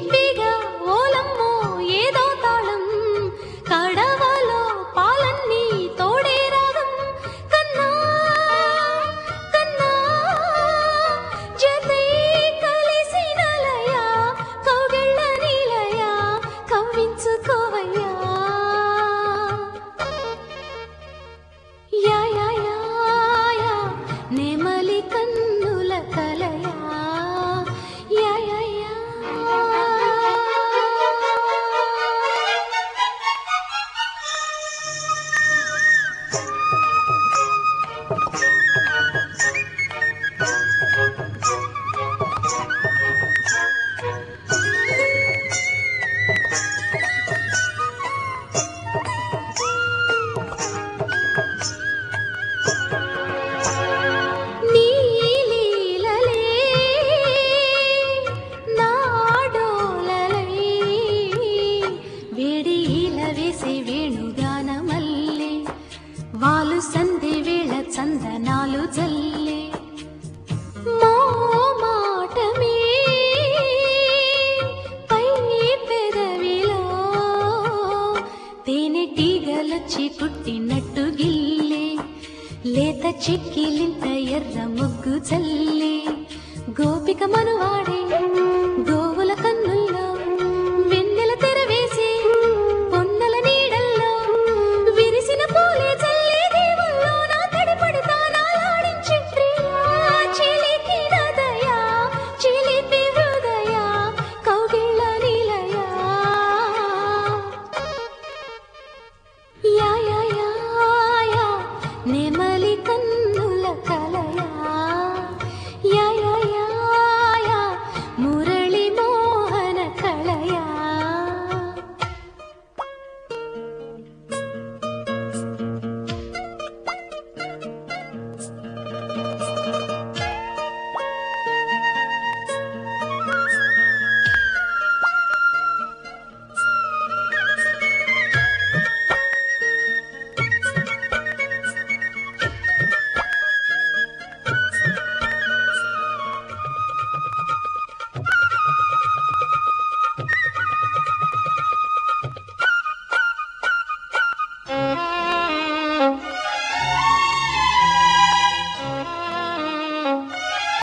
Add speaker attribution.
Speaker 1: చిలిపిగా ఓలమ్మో ఏదో తాళం కడవలో పాలన్నీ తోడే రాగం కన్నా కన్నా జతై కలిసిన లయ కౌగిళ్ళ నిలయ కవ్వించుకోవయ్యా యా యా యా యా నెమలి కన్నుల కలయా యా యా యా వాలు సంధి వేళ చందనాలు జల్లే మోమాటమే పై పెదవిలో తేనెటీగలొచ్చి పుట్టినట్టు గిల్లే లేత చిక్కిలింత ఎర్ర ముగ్గు జల్లే గోపిక మనువాడే